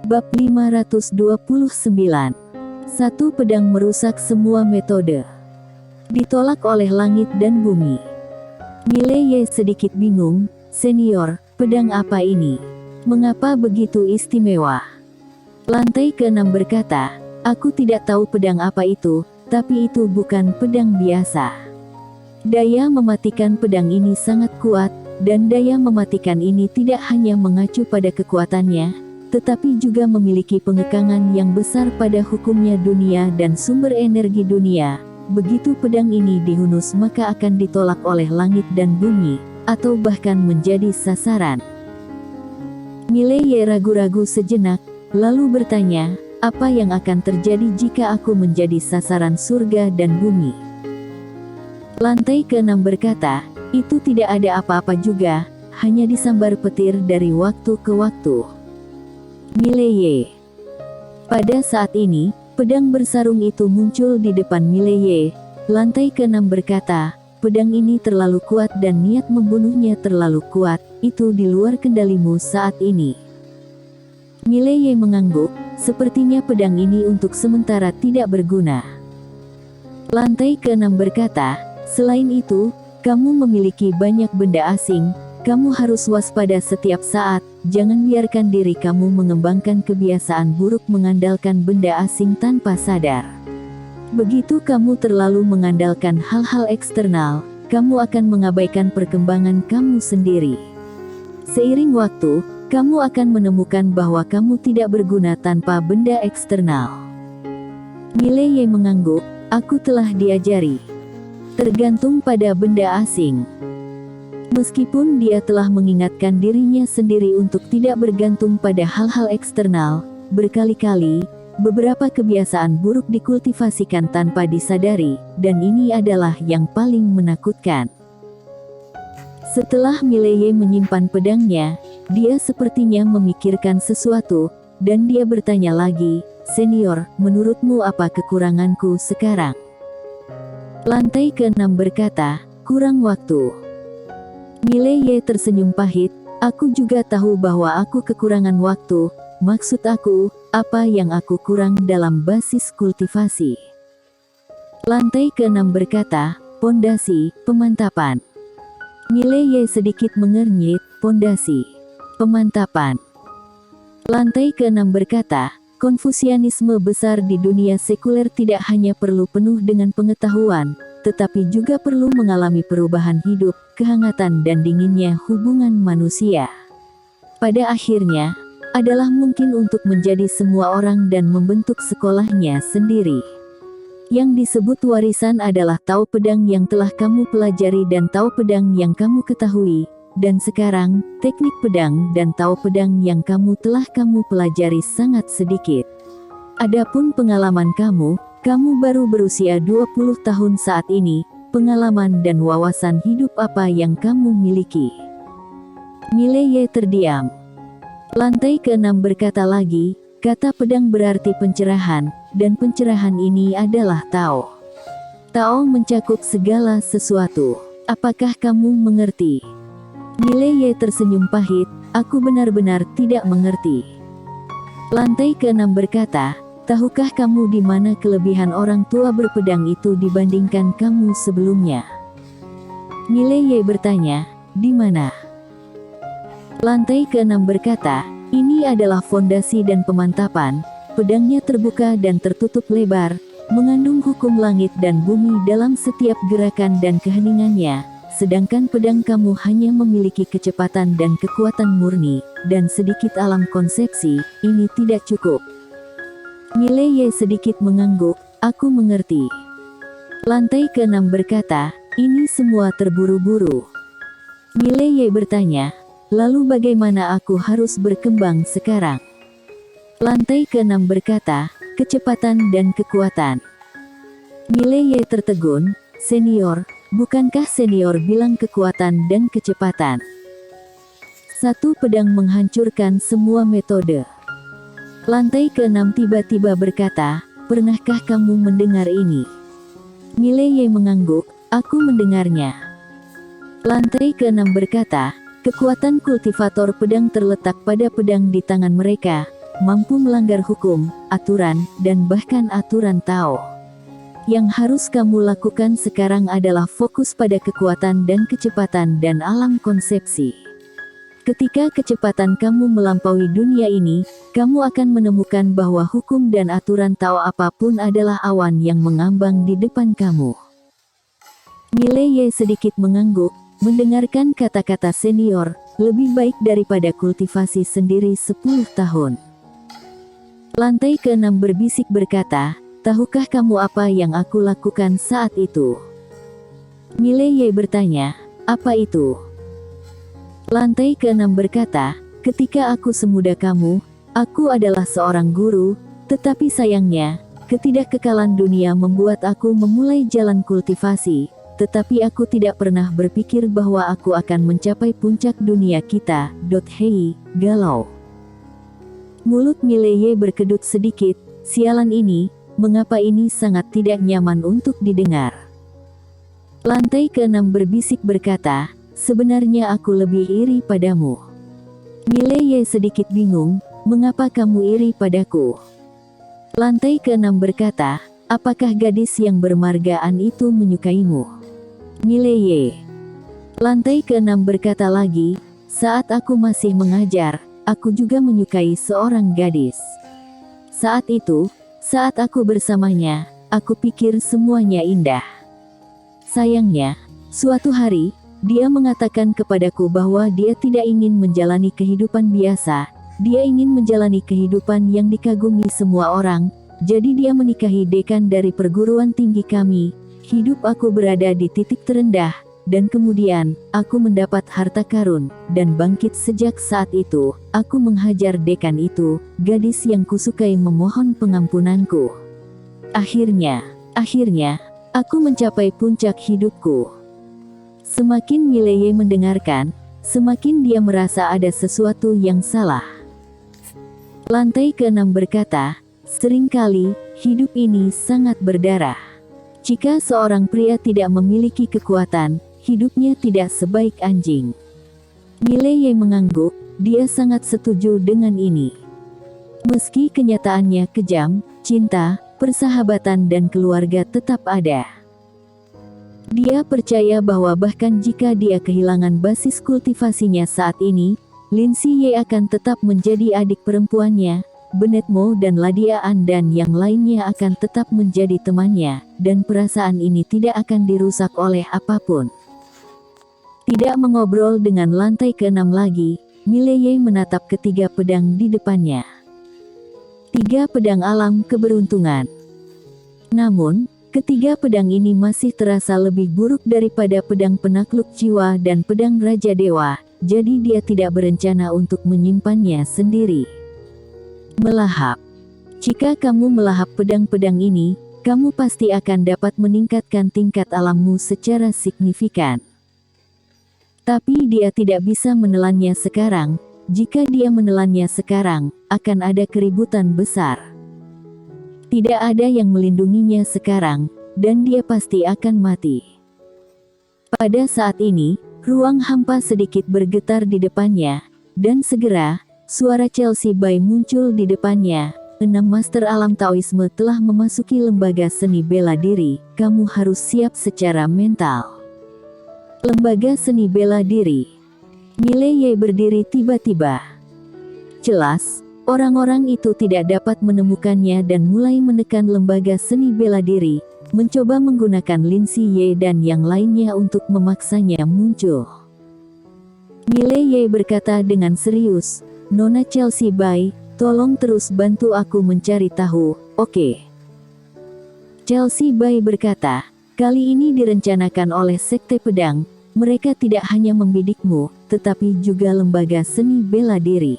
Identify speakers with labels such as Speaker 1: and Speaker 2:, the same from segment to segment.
Speaker 1: Bab 529. Satu pedang merusak semua metode. Ditolak oleh langit dan bumi. Mileye sedikit bingung, "Senior, pedang apa ini? Mengapa begitu istimewa?" Lantai ke-6 berkata, "Aku tidak tahu pedang apa itu, tapi itu bukan pedang biasa. Daya mematikan pedang ini sangat kuat, dan daya mematikan ini tidak hanya mengacu pada kekuatannya, tetapi juga memiliki pengekangan yang besar pada hukumnya dunia dan sumber energi dunia. Begitu pedang ini dihunus maka akan ditolak oleh langit dan bumi, atau bahkan menjadi sasaran." Mileye ragu-ragu sejenak, lalu bertanya, "Apa yang akan terjadi jika aku menjadi sasaran surga dan bumi?" Lantai ke-6 berkata, "Itu tidak ada apa-apa juga, hanya disambar petir dari waktu ke waktu." Mileye. Pada saat ini, pedang bersarung itu muncul di depan Mileye. Lantai ke-6 berkata, "Pedang ini terlalu kuat dan niat membunuhnya terlalu kuat, itu di luar kendalimu saat ini." Mileye mengangguk, "Sepertinya pedang ini untuk sementara tidak berguna." Lantai ke-6 berkata, "Selain itu, kamu memiliki banyak benda asing. Kamu harus waspada setiap saat, jangan biarkan diri kamu mengembangkan kebiasaan buruk mengandalkan benda asing tanpa sadar. Begitu kamu terlalu mengandalkan hal-hal eksternal, kamu akan mengabaikan perkembangan kamu sendiri. Seiring waktu, kamu akan menemukan bahwa kamu tidak berguna tanpa benda eksternal." Mileye mengangguk, "Aku telah diajari tergantung pada benda asing." Meskipun dia telah mengingatkan dirinya sendiri untuk tidak bergantung pada hal-hal eksternal, berkali-kali, beberapa kebiasaan buruk dikultivasikan tanpa disadari, dan ini adalah yang paling menakutkan. Setelah Mileye menyimpan pedangnya, dia sepertinya memikirkan sesuatu, dan dia bertanya lagi, "Senior, menurutmu apa kekuranganku sekarang?" Lantai ke-6 berkata, "Kurang waktu." Mileye tersenyum pahit, "Aku juga tahu bahwa aku kekurangan waktu. Maksud aku, apa yang aku kurang dalam basis kultivasi?" Lantai ke-6 berkata, "Pondasi, pemantapan." Mileye sedikit mengernyit, "Pondasi, pemantapan." Lantai ke-6 berkata, "Konfusianisme besar di dunia sekuler tidak hanya perlu penuh dengan pengetahuan, tetapi juga perlu mengalami perubahan hidup, kehangatan dan dinginnya hubungan manusia. Pada akhirnya, adalah mungkin untuk menjadi semua orang dan membentuk sekolahnya sendiri. Yang disebut warisan adalah tahu pedang yang telah kamu pelajari dan tahu pedang yang kamu ketahui, dan sekarang, teknik pedang dan tahu pedang yang kamu pelajari sangat sedikit. Adapun pengalaman kamu baru berusia 20 tahun saat ini, pengalaman dan wawasan hidup apa yang kamu miliki?" Mileye terdiam. Lantai ke-6 berkata lagi, "Kata pedang berarti pencerahan, dan pencerahan ini adalah Tao. Tao mencakup segala sesuatu. Apakah kamu mengerti?" Mileye tersenyum pahit, "Aku benar-benar tidak mengerti." Lantai ke-6 berkata, "Tahukah kamu di mana kelebihan orang tua berpedang itu dibandingkan kamu sebelumnya?" Mileye bertanya, "Di mana?" Lantai ke-6 berkata, "Ini adalah fondasi dan pemantapan. Pedangnya terbuka dan tertutup lebar, mengandung hukum langit dan bumi dalam setiap gerakan dan keheningannya, sedangkan pedang kamu hanya memiliki kecepatan dan kekuatan murni, dan sedikit alam konsepsi. Ini tidak cukup." Mileye sedikit mengangguk, "Aku mengerti." Lantai ke-6 berkata, "Ini semua terburu-buru." Mileye bertanya, "Lalu bagaimana aku harus berkembang sekarang?" Lantai ke-6 berkata, "Kecepatan dan kekuatan." Mileye tertegun, "Senior, bukankah senior bilang kekuatan dan kecepatan? Satu pedang menghancurkan semua metode." Lantai ke-6 tiba-tiba berkata, "Pernahkah kamu mendengar ini?" Mileye mengangguk, "Aku mendengarnya." Lantai ke-6 berkata, Kekuatan kultivator pedang terletak pada pedang di tangan mereka, mampu melanggar hukum, aturan, dan bahkan aturan Tao. Yang harus kamu lakukan sekarang adalah fokus pada kekuatan dan kecepatan dan alam konsepsi. Ketika kecepatan kamu melampaui dunia ini, kamu akan menemukan bahwa hukum dan aturan Tao apapun adalah awan yang mengambang di depan kamu. Mileye sedikit mengangguk, mendengarkan kata-kata senior, lebih baik daripada kultivasi sendiri 10 tahun. Lantai ke-6 berbisik berkata, tahukah kamu apa yang aku lakukan saat itu? Mileye bertanya, apa itu? Lantai ke-6 berkata, ketika aku semuda kamu, aku adalah seorang guru, tetapi sayangnya, ketidakkekalan dunia membuat aku memulai jalan kultivasi, tetapi aku tidak pernah berpikir bahwa aku akan mencapai puncak dunia kita. Hei, galau. Mulut Mileye berkedut sedikit, sialan ini, mengapa ini sangat tidak nyaman untuk didengar. Lantai ke-6 berbisik berkata, sebenarnya aku lebih iri padamu. Mileye sedikit bingung, mengapa kamu iri padaku? Lantai ke-6 berkata, apakah gadis yang bermargaan itu menyukaimu? Mileye. Lantai ke-6 berkata lagi, saat aku masih mengajar, aku juga menyukai seorang gadis. Saat itu, saat aku bersamanya, aku pikir semuanya indah. Sayangnya, suatu hari, dia mengatakan kepadaku bahwa dia tidak ingin menjalani kehidupan biasa, dia ingin menjalani kehidupan yang dikagumi semua orang, jadi dia menikahi dekan dari perguruan tinggi kami. Hidup aku berada di titik terendah, dan kemudian, aku mendapat harta karun, dan bangkit sejak saat itu, aku menghajar dekan itu, gadis yang kusukai memohon pengampunanku. Akhirnya, aku mencapai puncak hidupku. Semakin Mileye mendengarkan, semakin dia merasa ada sesuatu yang salah. Lantai ke-6 berkata, seringkali, hidup ini sangat berdarah. Jika seorang pria tidak memiliki kekuatan, hidupnya tidak sebaik anjing. Mileye mengangguk, dia sangat setuju dengan ini. Meski kenyataannya kejam, cinta, persahabatan dan keluarga tetap ada. Dia percaya bahwa bahkan jika dia kehilangan basis kultivasinya saat ini, Lin Siye akan tetap menjadi adik perempuannya, Bennett Mo dan Ladiaan dan yang lainnya akan tetap menjadi temannya, dan perasaan ini tidak akan dirusak oleh apapun. Tidak mengobrol dengan lantai ke-6 lagi, Mileye menatap ketiga pedang di depannya. 3 pedang alam keberuntungan. Namun, ketiga pedang ini masih terasa lebih buruk daripada pedang penakluk jiwa dan pedang Raja Dewa, jadi dia tidak berencana untuk menyimpannya sendiri. Melahap. Jika kamu melahap pedang-pedang ini, kamu pasti akan dapat meningkatkan tingkat alammu secara signifikan. Tapi dia tidak bisa menelannya sekarang, jika dia menelannya sekarang, akan ada keributan besar. Tidak ada yang melindunginya sekarang, dan dia pasti akan mati. Pada saat ini, ruang hampa sedikit bergetar di depannya, dan segera, suara Chelsea Bai muncul di depannya. 6 Master Alam Taoisme telah memasuki lembaga seni bela diri, kamu harus siap secara mental. Lembaga seni bela diri. Mileye berdiri tiba-tiba. Jelas, orang-orang itu tidak dapat menemukannya dan mulai menekan lembaga seni bela diri, mencoba menggunakan Lin Siye dan yang lainnya untuk memaksanya muncul. Mileye berkata dengan serius, Nona Chelsea Bai, tolong terus bantu aku mencari tahu, oke? Chelsea Bai berkata, kali ini direncanakan oleh Sekte Pedang, mereka tidak hanya membidikmu, tetapi juga lembaga seni bela diri.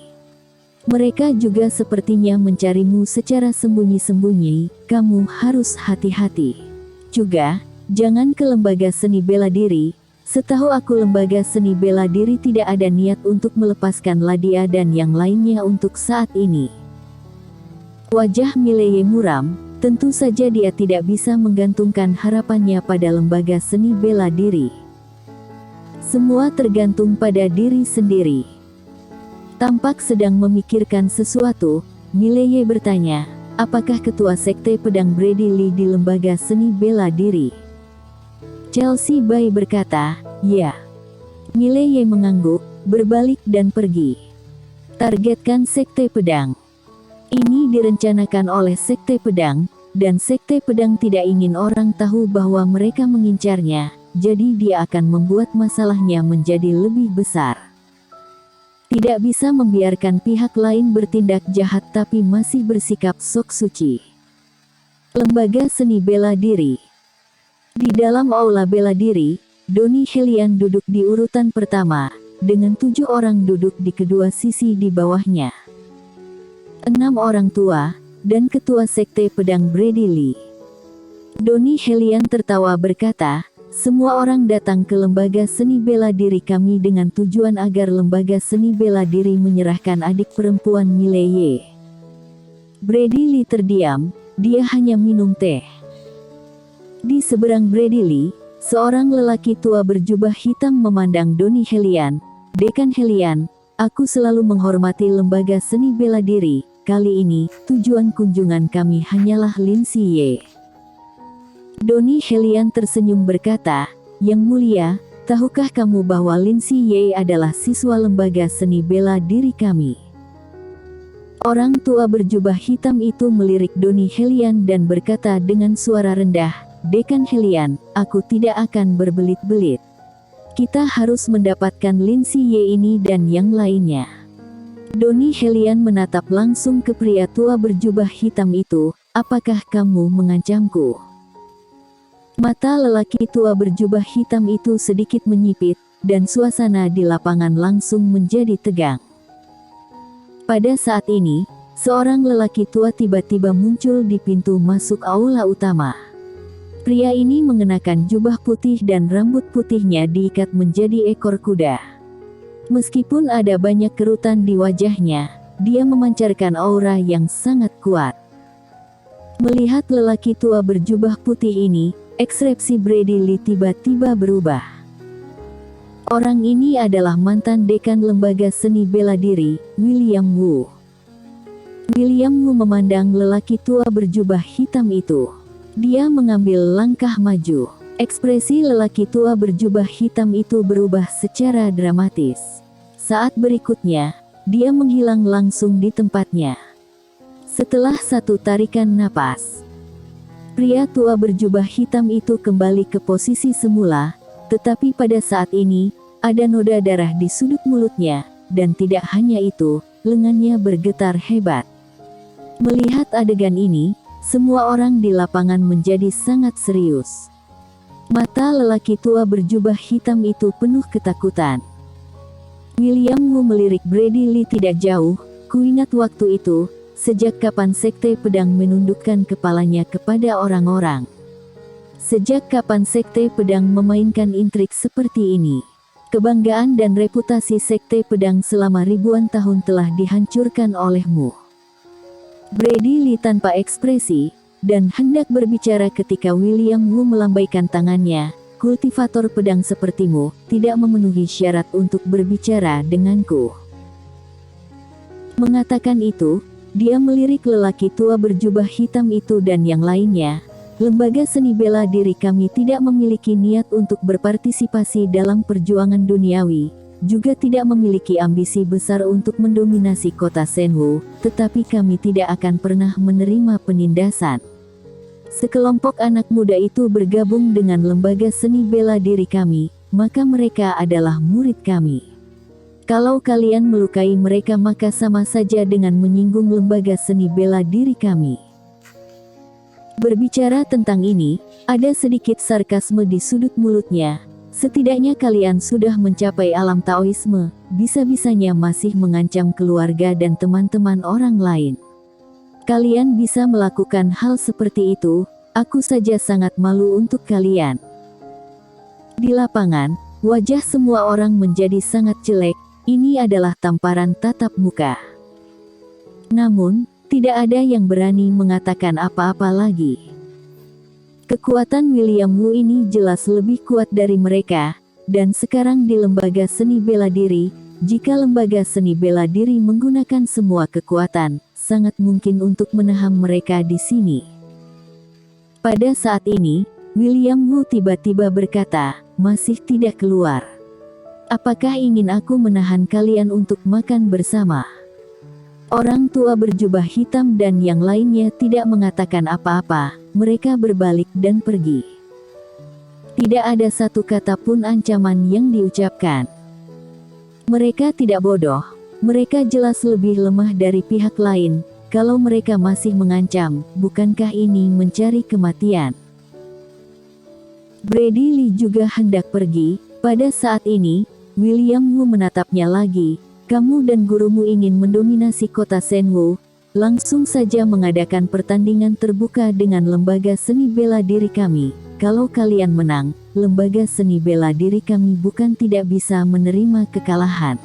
Speaker 1: Mereka juga sepertinya mencarimu secara sembunyi-sembunyi, kamu harus hati-hati. Juga, jangan ke lembaga seni bela diri, setahu aku lembaga seni bela diri tidak ada niat untuk melepaskan Ladia dan yang lainnya untuk saat ini. Wajah Mileye muram, tentu saja dia tidak bisa menggantungkan harapannya pada lembaga seni bela diri. Semua tergantung pada diri sendiri. Tampak sedang memikirkan sesuatu, Mileye bertanya, apakah ketua sekte pedang Brady Lee di lembaga seni bela diri? Chelsea Bay berkata, ya. Mileye mengangguk, berbalik dan pergi. Targetkan sekte pedang. Ini direncanakan oleh sekte pedang, dan sekte pedang tidak ingin orang tahu bahwa mereka mengincarnya, jadi dia akan membuat masalahnya menjadi lebih besar. Tidak bisa membiarkan pihak lain bertindak jahat tapi masih bersikap sok suci. Lembaga seni bela diri. Di dalam aula bela diri, Donnie Helian duduk di urutan pertama, dengan 7 orang duduk di kedua sisi di bawahnya. 6 orang tua, dan ketua sekte pedang Brady Lee. Donnie Helian tertawa berkata, semua orang datang ke lembaga seni bela diri kami dengan tujuan agar lembaga seni bela diri menyerahkan adik perempuan Mileye. Brady Lee terdiam, dia hanya minum teh. Di seberang Brady Lee, seorang lelaki tua berjubah hitam memandang Donnie Helian. Dekan Helian, aku selalu menghormati lembaga seni bela diri. Kali ini, tujuan kunjungan kami hanyalah Lin Siye. Donnie Helian tersenyum berkata, Yang mulia, tahukah kamu bahwa Lin Siye adalah siswa lembaga seni bela diri kami? Orang tua berjubah hitam itu melirik Donnie Helian dan berkata dengan suara rendah, Dekan Helian, aku tidak akan berbelit-belit. Kita harus mendapatkan Lin Siye ini dan yang lainnya. Donnie Helian menatap langsung ke pria tua berjubah hitam itu, apakah kamu mengancamku? Mata lelaki tua berjubah hitam itu sedikit menyipit, dan suasana di lapangan langsung menjadi tegang. Pada saat ini, seorang lelaki tua tiba-tiba muncul di pintu masuk aula utama. Pria ini mengenakan jubah putih dan rambut putihnya diikat menjadi ekor kuda. Meskipun ada banyak kerutan di wajahnya, dia memancarkan aura yang sangat kuat. Melihat lelaki tua berjubah putih ini, ekspresi Brady Lee tiba-tiba berubah. Orang ini adalah mantan dekan lembaga seni bela diri, William Wu. William Wu memandang lelaki tua berjubah hitam itu. Dia mengambil langkah maju. Ekspresi lelaki tua berjubah hitam itu berubah secara dramatis. Saat berikutnya, dia menghilang langsung di tempatnya. Setelah satu tarikan napas, pria tua berjubah hitam itu kembali ke posisi semula, tetapi pada saat ini, ada noda darah di sudut mulutnya, dan tidak hanya itu, lengannya bergetar hebat. Melihat adegan ini, semua orang di lapangan menjadi sangat serius. Mata lelaki tua berjubah hitam itu penuh ketakutan. William Wu melirik Brady Lee tidak jauh, kuingat waktu itu, sejak kapan sekte pedang menundukkan kepalanya kepada orang-orang. Sejak kapan sekte pedang memainkan intrik seperti ini. Kebanggaan dan reputasi sekte pedang selama ribuan tahun telah dihancurkan olehmu. Brady Lee tanpa ekspresi, dan hendak berbicara ketika William Wu melambaikan tangannya, kultivator pedang sepertimu, tidak memenuhi syarat untuk berbicara denganku. Mengatakan itu, dia melirik lelaki tua berjubah hitam itu dan yang lainnya. Lembaga seni bela diri kami tidak memiliki niat untuk berpartisipasi dalam perjuangan duniawi, juga tidak memiliki ambisi besar untuk mendominasi kota Senwu, tetapi kami tidak akan pernah menerima penindasan. Sekelompok anak muda itu bergabung dengan lembaga seni bela diri kami, maka mereka adalah murid kami. Kalau kalian melukai mereka maka sama saja dengan menyinggung lembaga seni bela diri kami. Berbicara tentang ini, ada sedikit sarkasme di sudut mulutnya. Setidaknya kalian sudah mencapai alam Taoisme, bisa-bisanya masih mengancam keluarga dan teman-teman orang lain. Kalian bisa melakukan hal seperti itu, aku saja sangat malu untuk kalian. Di lapangan, wajah semua orang menjadi sangat jelek, ini adalah tamparan tatap muka. Namun, tidak ada yang berani mengatakan apa-apa lagi. Kekuatan William Wu ini jelas lebih kuat dari mereka, dan sekarang di lembaga seni bela diri, jika lembaga seni bela diri menggunakan semua kekuatan, sangat mungkin untuk menahan mereka di sini. Pada saat ini, William Wu tiba-tiba berkata, "Masih tidak keluar. Apakah ingin aku menahan kalian untuk makan bersama?" Orang tua berjubah hitam dan yang lainnya tidak mengatakan apa-apa, mereka berbalik dan pergi. Tidak ada satu kata pun ancaman yang diucapkan. Mereka tidak bodoh, mereka jelas lebih lemah dari pihak lain. Kalau mereka masih mengancam, bukankah ini mencari kematian? Brady Lee juga hendak pergi. Pada saat ini, William Wu menatapnya lagi. "Kamu dan gurumu ingin mendominasi kota Senwu. Langsung saja mengadakan pertandingan terbuka dengan lembaga seni bela diri kami. Kalau kalian menang, lembaga seni bela diri kami bukan tidak bisa menerima kekalahan.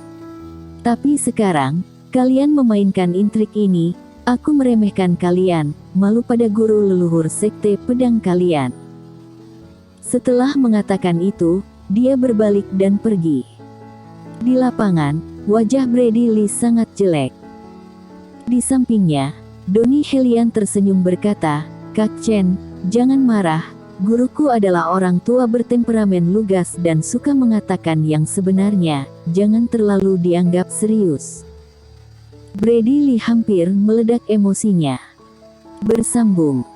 Speaker 1: Tapi sekarang, kalian memainkan intrik ini. Aku meremehkan kalian, malu pada guru leluhur sekte pedang kalian." Setelah mengatakan itu, dia berbalik dan pergi. Di lapangan, wajah Brady Lee sangat jelek. Di sampingnya, Donnie Helian tersenyum berkata, "Kak Chen, jangan marah. Guruku adalah orang tua bertemperamen lugas dan suka mengatakan yang sebenarnya. Jangan terlalu dianggap serius." Brady Lee hampir meledak emosinya. Bersambung.